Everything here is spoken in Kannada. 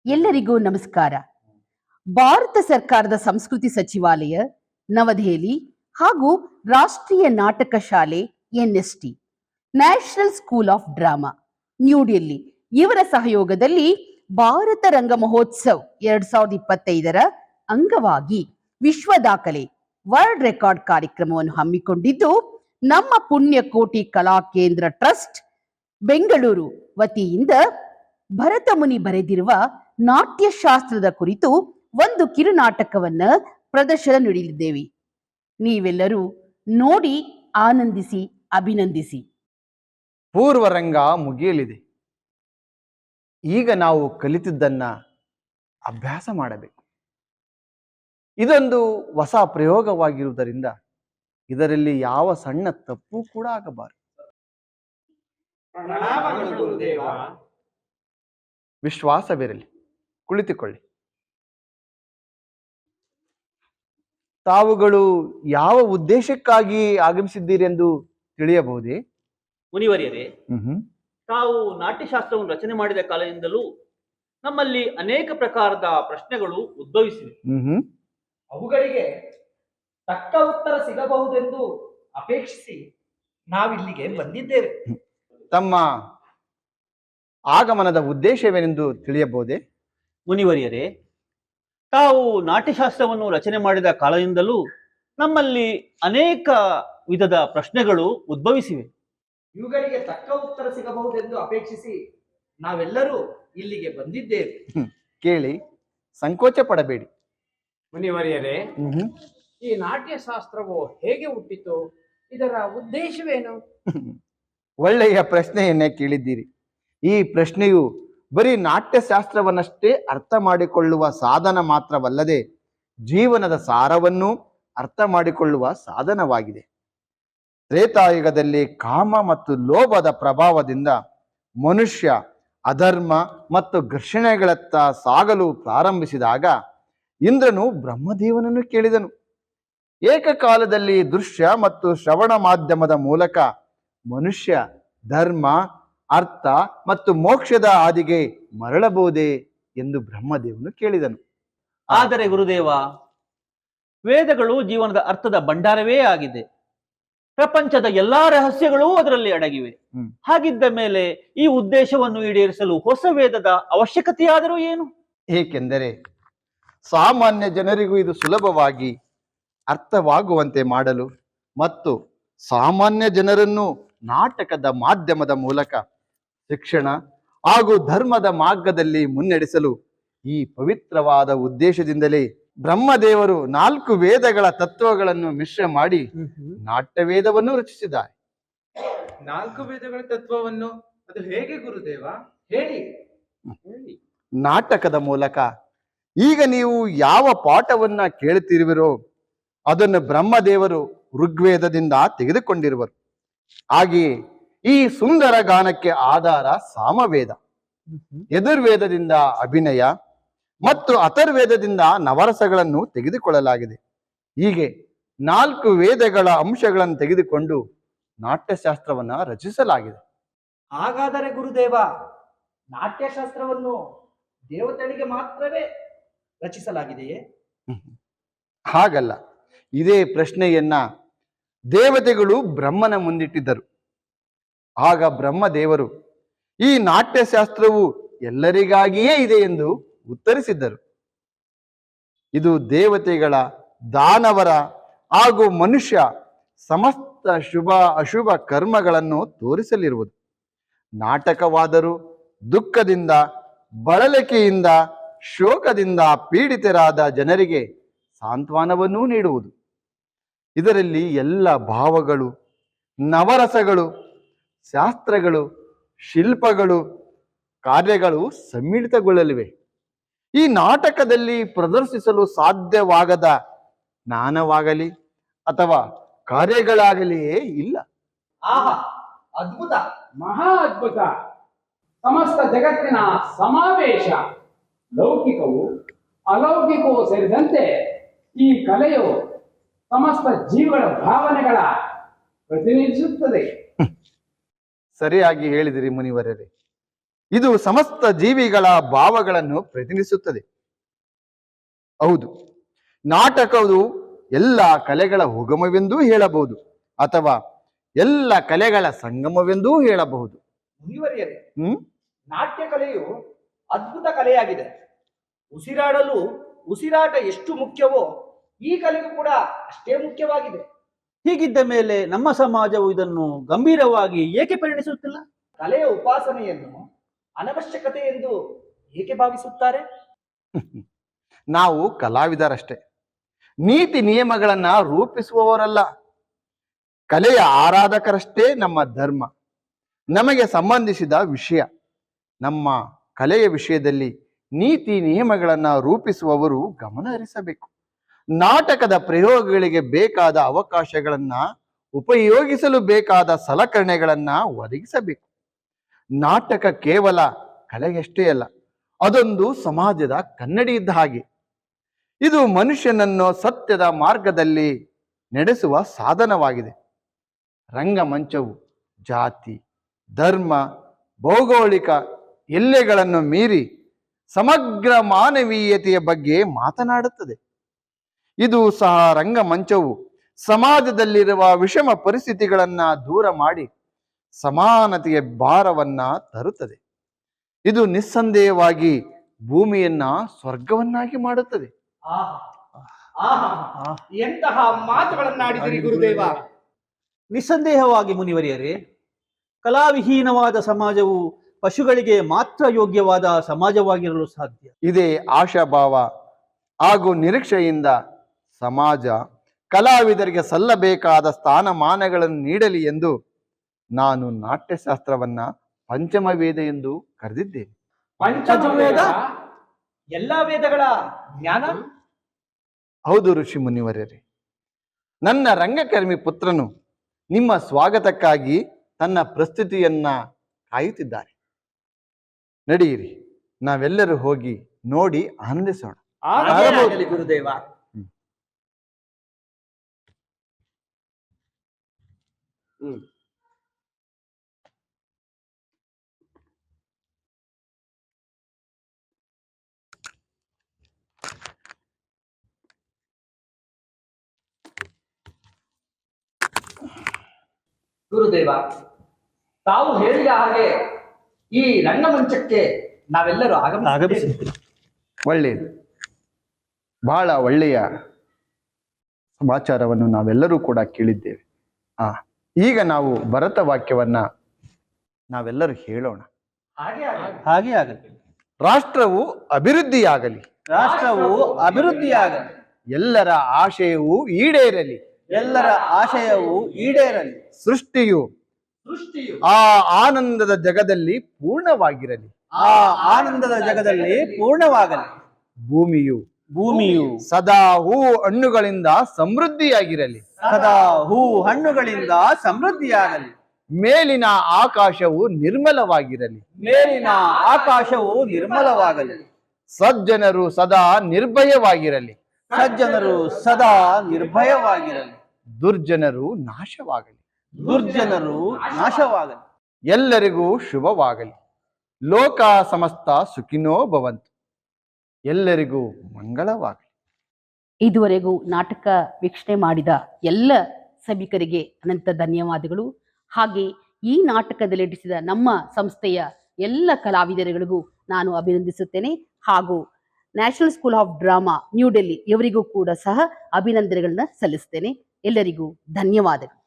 ಎಲ್ಲರಿಗೂ ನಮಸ್ಕಾರ. ಭಾರತ ಸರ್ಕಾರದ ಸಂಸ್ಕೃತಿ ಸಚಿವಾಲಯ, ನವದೆಹಲಿ ಹಾಗೂ ರಾಷ್ಟ್ರೀಯ ನಾಟಕ ಶಾಲೆ NSD, national school of drama, New Delhi ಇವರ ಸಹಯೋಗದಲ್ಲಿ ಭಾರತ ರಂಗ ಮಹೋತ್ಸವ್ 2025ರ ಅಂಗವಾಗಿ ವಿಶ್ವ ದಾಖಲೆ ವರ್ಲ್ಡ್ ರೆಕಾರ್ಡ್ ಕಾರ್ಯಕ್ರಮವನ್ನು ಹಮ್ಮಿಕೊಂಡಿದ್ದು, ನಮ್ಮ ಪುಣ್ಯಕೋಟಿ ಕಲಾ ಕೇಂದ್ರ ಟ್ರಸ್ಟ್ ಬೆಂಗಳೂರು ವತಿಯಿಂದ ಭರತ ಮುನಿ ಬರೆದಿರುವ ನಾಟ್ಯಶಾಸ್ತ್ರದ ಕುರಿತು ಒಂದು ಕಿರುನಾಟಕವನ್ನ ಪ್ರದರ್ಶನ ನೀಡಲಿದ್ದೇವೆ. ನೀವೆಲ್ಲರೂ ನೋಡಿ ಆನಂದಿಸಿ, ಅಭಿನಂದಿಸಿ. ಪೂರ್ವರಂಗ ಮುಗಿಯಲಿದೆ. ಈಗ ನಾವು ಕಲಿತಿದ್ದನ್ನ ಅಭ್ಯಾಸ ಮಾಡಬೇಕು. ಇದೊಂದು ಹೊಸ ಪ್ರಯೋಗವಾಗಿರುವುದರಿಂದ ಇದರಲ್ಲಿ ಯಾವ ಸಣ್ಣ ತಪ್ಪು ಕೂಡ ಆಗಬಾರದು. ವಿಶ್ವಾಸವಿರಲಿ, ಕುಳಿತುಕೊಳ್ಳಿ. ತಾವುಗಳು ಯಾವ ಉದ್ದೇಶಕ್ಕಾಗಿ ಆಗಮಿಸಿದ್ದೀರಿ ಎಂದು ತಿಳಿಯಬಹುದೇ? ಮುನಿವರಿಯರೇ, ತಾವು ನಾಟ್ಯಶಾಸ್ತ್ರವನ್ನು ರಚನೆ ಮಾಡಿದ ಕಾಲದಿಂದಲೂ ನಮ್ಮಲ್ಲಿ ಅನೇಕ ಪ್ರಕಾರದ ಪ್ರಶ್ನೆಗಳು ಉದ್ಭವಿಸಿವೆ. ಅವುಗಳಿಗೆ ತಕ್ಕ ಉತ್ತರ ಸಿಗಬಹುದೆಂದು ಅಪೇಕ್ಷಿಸಿ ನಾವಿಲ್ಲಿಗೆ ಬಂದಿದ್ದೇವೆ. ತಮ್ಮ ಆಗಮನದ ಉದ್ದೇಶವೇನೆಂದು ತಿಳಿಯಬಹುದೇ? ಮುನಿವರಿಯರೇ, ತಾವು ನಾಟ್ಯಶಾಸ್ತ್ರವನ್ನು ರಚನೆ ಮಾಡಿದ ಕಾಲದಿಂದಲೂ ನಮ್ಮಲ್ಲಿ ಅನೇಕ ವಿಧದ ಪ್ರಶ್ನೆಗಳು ಉದ್ಭವಿಸಿವೆ. ಇವುಗಳಿಗೆ ತಕ್ಕ ಉತ್ತರ ಸಿಗಬಹುದೆಂದು ಅಪೇಕ್ಷಿಸಿ ನಾವೆಲ್ಲರೂ ಇಲ್ಲಿಗೆ ಬಂದಿದ್ದೇವೆ. ಕೇಳಿ, ಸಂಕೋಚ ಪಡಬೇಡಿ. ಮುನಿವರಿಯರೇ, ಈ ನಾಟ್ಯಶಾಸ್ತ್ರವು ಹೇಗೆ ಹುಟ್ಟಿತು? ಇದರ ಉದ್ದೇಶವೇನು? ಒಳ್ಳೆಯ ಪ್ರಶ್ನೆಯನ್ನೇ ಕೇಳಿದ್ದೀರಿ. ಈ ಪ್ರಶ್ನೆಯು ಬರೀ ನಾಟ್ಯಶಾಸ್ತ್ರವನ್ನಷ್ಟೇ ಅರ್ಥ ಮಾಡಿಕೊಳ್ಳುವ ಸಾಧನ ಮಾತ್ರವಲ್ಲದೆ ಜೀವನದ ಸಾರವನ್ನು ಅರ್ಥ ಮಾಡಿಕೊಳ್ಳುವ ಸಾಧನವಾಗಿದೆ. ತ್ರೇತಾಯುಗದಲ್ಲಿ ಕಾಮ ಮತ್ತು ಲೋಭದ ಪ್ರಭಾವದಿಂದ ಮನುಷ್ಯ ಅಧರ್ಮ ಮತ್ತು ಘರ್ಷಣೆಗಳತ್ತ ಸಾಗಲು ಪ್ರಾರಂಭಿಸಿದಾಗ ಇಂದ್ರನು ಬ್ರಹ್ಮದೇವನನ್ನು ಕೇಳಿದನು. ಏಕಕಾಲದಲ್ಲಿ ದೃಶ್ಯ ಮತ್ತು ಶ್ರವಣ ಮಾಧ್ಯಮದ ಮೂಲಕ ಮನುಷ್ಯ ಧರ್ಮ, ಅರ್ಥ ಮತ್ತು ಮೋಕ್ಷದ ಹಾದಿಗೆ ಮರಳಬಹುದೇ ಎಂದು ಬ್ರಹ್ಮದೇವನು ಕೇಳಿದನು. ಆದರೆ ಗುರುದೇವ, ವೇದಗಳು ಜೀವನದ ಅರ್ಥದ ಭಂಡಾರವೇ ಆಗಿದೆ. ಪ್ರಪಂಚದ ಎಲ್ಲಾ ರಹಸ್ಯಗಳೂ ಅದರಲ್ಲಿ ಅಡಗಿವೆ. ಹಾಗಿದ್ದ ಮೇಲೆ ಈ ಉದ್ದೇಶವನ್ನು ಈಡೇರಿಸಲು ಹೊಸ ವೇದದ ಅವಶ್ಯಕತೆಯಾದರೂ ಏನು? ಏಕೆಂದರೆ ಸಾಮಾನ್ಯ ಜನರಿಗೂ ಇದು ಸುಲಭವಾಗಿ ಅರ್ಥವಾಗುವಂತೆ ಮಾಡಲು ಮತ್ತು ಸಾಮಾನ್ಯ ಜನರನ್ನು ನಾಟಕದ ಮಾಧ್ಯಮದ ಮೂಲಕ ಶಿಕ್ಷಣ ಹಾಗೂ ಧರ್ಮದ ಮಾರ್ಗದಲ್ಲಿ ಮುನ್ನಡೆಸಲು ಈ ಪವಿತ್ರವಾದ ಉದ್ದೇಶದಿಂದಲೇ ಬ್ರಹ್ಮದೇವರು 4 ವೇದಗಳ ತತ್ವಗಳನ್ನು ಮಿಶ್ರ ಮಾಡಿ ನಾಟ್ಯ ವೇದವನ್ನು ರಚಿಸಿದ್ದಾರೆ. 4 ವೇದಗಳ ತತ್ವವನ್ನು ಅದು ಹೇಗೆ ಗುರುದೇವ? ಹೇಳಿ. ನಾಟಕದ ಮೂಲಕ ಈಗ ನೀವು ಯಾವ ಪಾಠವನ್ನ ಕೇಳುತ್ತಿರುವಿರೋ ಅದನ್ನು ಬ್ರಹ್ಮದೇವರು ಋಗ್ವೇದದಿಂದ ತೆಗೆದುಕೊಂಡಿರುವರು. ಹಾಗೆಯೇ ಈ ಸುಂದರ ಗಾನಕ್ಕೆ ಆಧಾರ ಸಾಮವೇದ, ಯಜುರ್ವೇದದಿಂದ ಅಭಿನಯ ಮತ್ತು ಅಥರ್ವೇದದಿಂದ ನವರಸಗಳನ್ನು ತೆಗೆದುಕೊಳ್ಳಲಾಗಿದೆ. ಹೀಗೆ 4 ವೇದಗಳ ಅಂಶಗಳನ್ನು ತೆಗೆದುಕೊಂಡು ನಾಟ್ಯಶಾಸ್ತ್ರವನ್ನ ರಚಿಸಲಾಗಿದೆ. ಹಾಗಾದರೆ ಗುರುದೇವ, ನಾಟ್ಯಶಾಸ್ತ್ರವನ್ನು ದೇವತೆಗಳಿಗೆ ಮಾತ್ರವೇ ರಚಿಸಲಾಗಿದೆಯೇ? ಹಾಗಲ್ಲ. ಇದೇ ಪ್ರಶ್ನೆಯನ್ನ ದೇವತೆಗಳು ಬ್ರಹ್ಮನ ಮುಂದಿಟ್ಟಿದ್ದರು. ಆಗ ಬ್ರಹ್ಮದೇವರು ಈ ನಾಟ್ಯಶಾಸ್ತ್ರವು ಎಲ್ಲರಿಗಾಗಿಯೇ ಇದೆ ಎಂದು ಉತ್ತರಿಸಿದ್ದರು. ಇದು ದೇವತೆಗಳ, ದಾನವರ ಹಾಗೂ ಮನುಷ್ಯ ಸಮಸ್ತ ಶುಭ ಅಶುಭ ಕರ್ಮಗಳನ್ನು ತೋರಿಸಲಿರುವುದು. ನಾಟಕವಾದರೂ ದುಃಖದಿಂದ, ಬಳಲಿಕೆಯಿಂದ, ಶೋಕದಿಂದ ಪೀಡಿತರಾದ ಜನರಿಗೆ ಸಾಂತ್ವನವನ್ನೂ ನೀಡುವುದು. ಇದರಲ್ಲಿ ಎಲ್ಲ ಭಾವಗಳು, ನವರಸಗಳು, ಶಾಸ್ತ್ರಗಳು, ಶಿಲ್ಪಗಳು, ಕಾರ್ಯಗಳು ಸಮ್ಮಿಳಿತಗೊಳ್ಳಲಿವೆ. ಈ ನಾಟಕದಲ್ಲಿ ಪ್ರದರ್ಶಿಸಲು ಸಾಧ್ಯವಾಗದ ಜ್ಞಾನವಾಗಲಿ ಅಥವಾ ಕಾರ್ಯಗಳಾಗಲಿಯೇ ಇಲ್ಲ. ಆಹಾ, ಅದ್ಭುತ, ಮಹಾ ಅದ್ಭುತ! ಸಮಸ್ತ ಜಗತ್ತಿನ ಸಮಾವೇಶ. ಲೌಕಿಕವು ಅಲೌಕಿಕವು ಸೇರಿದಂತೆ ಈ ಕಲೆಯು ಸಮಸ್ತ ಜೀವಗಳ ಭಾವನೆಗಳ ಪ್ರತಿನಿಧಿಸುತ್ತದೆ. ಸರಿಯಾಗಿ ಹೇಳಿದಿರಿ ಮುನಿವರರೇ. ಇದು ಸಮಸ್ತ ಜೀವಿಗಳ ಭಾವಗಳನ್ನು ಪ್ರತಿನಿಧಿಸುತ್ತದೆ. ಹೌದು, ನಾಟಕವು ಎಲ್ಲ ಕಲೆಗಳ ಉಗಮವೆಂದೂ ಹೇಳಬಹುದು, ಅಥವಾ ಎಲ್ಲ ಕಲೆಗಳ ಸಂಗಮವೆಂದೂ ಹೇಳಬಹುದು. ಮುನಿವರಿಯರೇ, ಹ್ಮ್ ನಾಟ್ಯ ಕಲೆಯು ಅದ್ಭುತ ಕಲೆಯಾಗಿದೆ. ಉಸಿರಾಡಲು ಉಸಿರಾಟ ಎಷ್ಟು ಮುಖ್ಯವೋ ಈ ಕಲೆಗೂ ಕೂಡ ಅಷ್ಟೇ ಮುಖ್ಯವಾಗಿದೆ. ಹೀಗಿದ್ದ ಮೇಲೆ ನಮ್ಮ ಸಮಾಜವು ಇದನ್ನು ಗಂಭೀರವಾಗಿ ಏಕೆ ಪರಿಗಣಿಸುತ್ತಿಲ್ಲ? ಕಲೆಯ ಉಪಾಸನೆಯನ್ನು ಅನವಶ್ಯಕತೆ ಎಂದು ಏಕೆ ಭಾವಿಸುತ್ತಾರೆ? ನಾವು ಕಲಾವಿದರಷ್ಟೇ, ನೀತಿ ನಿಯಮಗಳನ್ನ ರೂಪಿಸುವವರಲ್ಲ. ಕಲೆಯ ಆರಾಧಕರಷ್ಟೇ ನಮ್ಮ ಧರ್ಮ. ನಮಗೆ ಸಂಬಂಧಿಸಿದ ವಿಷಯ, ನಮ್ಮ ಕಲೆಯ ವಿಷಯದಲ್ಲಿ ನೀತಿ ನಿಯಮಗಳನ್ನ ರೂಪಿಸುವವರು ಗಮನ ಹರಿಸಬೇಕು. ನಾಟಕದ ಪ್ರಯೋಗಗಳಿಗೆ ಬೇಕಾದ ಅವಕಾಶಗಳನ್ನ ಉಪಯೋಗಿಸಲು ಬೇಕಾದ ಸಲಕರಣೆಗಳನ್ನ ಒದಗಿಸಬೇಕು. ನಾಟಕ ಕೇವಲ ಕಲೆಯಷ್ಟೇ ಅಲ್ಲ, ಅದೊಂದು ಸಮಾಜದ ಕನ್ನಡಿ ಇದ್ದ ಹಾಗೆ. ಇದು ಮನುಷ್ಯನನ್ನು ಸತ್ಯದ ಮಾರ್ಗದಲ್ಲಿ ನಡೆಸುವ ಸಾಧನವಾಗಿದೆ. ರಂಗಮಂಚವು ಜಾತಿ, ಧರ್ಮ, ಭೌಗೋಳಿಕ ಎಲ್ಲೆಗಳನ್ನು ಮೀರಿ ಸಮಗ್ರ ಮಾನವೀಯತೆಯ ಬಗ್ಗೆ ಮಾತನಾಡುತ್ತದೆ. ಇದು ಸಹ ರಂಗಮಂಚವು ಸಮಾಜದಲ್ಲಿರುವ ವಿಷಮ ಪರಿಸ್ಥಿತಿಗಳನ್ನ ದೂರ ಮಾಡಿ ಸಮಾನತೆಯ ಭಾರವನ್ನ ತರುತ್ತದೆ. ಇದು ನಿಸ್ಸಂದೇಹವಾಗಿ ಭೂಮಿಯನ್ನ ಸ್ವರ್ಗವನ್ನಾಗಿ ಮಾಡುತ್ತದೆ. ಎಂತಹ ಮಾತುಗಳನ್ನಾಡಿದಿರಿ ಗುರುದೇವ. ನಿಸ್ಸಂದೇಹವಾಗಿ ಮುನಿವರಿಯರೇ, ಕಲಾವಿಹೀನವಾದ ಸಮಾಜವು ಪಶುಗಳಿಗೆ ಮಾತ್ರ ಯೋಗ್ಯವಾದ ಸಮಾಜವಾಗಿರಲು ಸಾಧ್ಯ. ಇದೇ ಆಶಾಭಾವ ಹಾಗೂ ನಿರೀಕ್ಷೆಯಿಂದ ಸಮಾಜ ಕಲಾವಿದರಿಗೆ ಸಲ್ಲಬೇಕಾದ ಸ್ಥಾನಮಾನಗಳನ್ನು ನೀಡಲಿ ಎಂದು ನಾನು ನಾಟ್ಯಶಾಸ್ತ್ರವನ್ನ ಪಂಚಮ ವೇದ ಎಂದು ಕರೆದಿದ್ದೇನೆ. ಪಂಚಮವೇದ ಎಲ್ಲಾ ವೇದಗಳ ಜ್ಞಾನ? ಹೌದು ಋಷಿ ಮುನಿವರ್ಯರೇ, ನನ್ನ ರಂಗಕರ್ಮಿ ಪುತ್ರನು ನಿಮ್ಮ ಸ್ವಾಗತಕ್ಕಾಗಿ ತನ್ನ ಪ್ರಸ್ತುತಿಯನ್ನ ಕಾಯುತ್ತಿದ್ದಾರೆ. ನಡೆಯಿರಿ, ನಾವೆಲ್ಲರೂ ಹೋಗಿ ನೋಡಿ ಆನಂದಿಸೋಣ. ಆಗಲಿ ಗುರುದೇವ. ಗುರುದೇವ, ತಾವು ಹೇಳಿದ ಹಾಗೆ ಈ ರಂಗಮಂಚಕ್ಕೆ ನಾವೆಲ್ಲರೂ ಆಗಮಿಸಿದ್ದೇವೆ. ಒಳ್ಳೆಯದು, ಬಹಳ ಒಳ್ಳೆಯ ಸಮಾಚಾರವನ್ನು ನಾವೆಲ್ಲರೂ ಕೂಡ ಕೇಳಿದ್ದೇವೆ. ಈಗ ನಾವು ಭರತ ವಾಕ್ಯವನ್ನ ನಾವೆಲ್ಲರೂ ಹೇಳೋಣ. ಹಾಗೆ ಆಗಲಿ. ರಾಷ್ಟ್ರವು ಅಭಿವೃದ್ಧಿಯಾಗಲಿ, ರಾಷ್ಟ್ರವು ಅಭಿವೃದ್ಧಿಯಾಗಲಿ, ಎಲ್ಲರ ಆಶಯವು ಈಡೇರಲಿ, ಎಲ್ಲರ ಆಶಯವು ಈಡೇರಲಿ, ಸೃಷ್ಟಿಯು ಆ ಆನಂದದ ಜಗದಲ್ಲಿ ಪೂರ್ಣವಾಗಿರಲಿ, ಆ ಆನಂದದ ಜಗದಲ್ಲಿ ಪೂರ್ಣವಾಗಲಿ, ಭೂಮಿಯು ಸದಾ ಹೂ ಹಣ್ಣುಗಳಿಂದ ಸಮೃದ್ಧಿಯಾಗಿರಲಿ, ಸದಾ ಹೂ ಹಣ್ಣುಗಳಿಂದ ಸಮೃದ್ಧಿಯಾಗಲಿ, ಮೇಲಿನ ಆಕಾಶವು ನಿರ್ಮಲವಾಗಿರಲಿ, ಮೇಲಿನ ಆಕಾಶವು ನಿರ್ಮಲವಾಗಲಿ, ಸಜ್ಜನರು ಸದಾ ನಿರ್ಭಯವಾಗಿರಲಿ, ಸಜ್ಜನರು ಸದಾ ನಿರ್ಭಯವಾಗಿರಲಿ, ದುರ್ಜನರು ನಾಶವಾಗಲಿ, ದುರ್ಜನರು ನಾಶವಾಗಲಿ, ಎಲ್ಲರಿಗೂ ಶುಭವಾಗಲಿ, ಲೋಕ ಸಮಸ್ತ ಸುಖಿನೋ ಭವಂತು, ಎಲ್ಲರಿಗೂ ಮಂಗಳವಾಗಲಿ. ಇದುವರೆಗೂ ನಾಟಕ ವೀಕ್ಷಣೆ ಮಾಡಿದ ಎಲ್ಲ ಸಭಿಕರಿಗೆ ಅನಂತ ಧನ್ಯವಾದಗಳು. ಹಾಗೆ ಈ ನಾಟಕದಲ್ಲಿ ನಟಿಸಿದ ನಮ್ಮ ಸಂಸ್ಥೆಯ ಎಲ್ಲ ಕಲಾವಿದರುಗಳಿಗೂ ನಾನು ಅಭಿನಂದಿಸುತ್ತೇನೆ. ಹಾಗೂ national school of drama New Delhi ಇವರಿಗೂ ಕೂಡ ಸಹ ಅಭಿನಂದನೆಗಳನ್ನ ಸಲ್ಲಿಸ್ತೇನೆ. ಎಲ್ಲರಿಗೂ ಧನ್ಯವಾದಗಳು.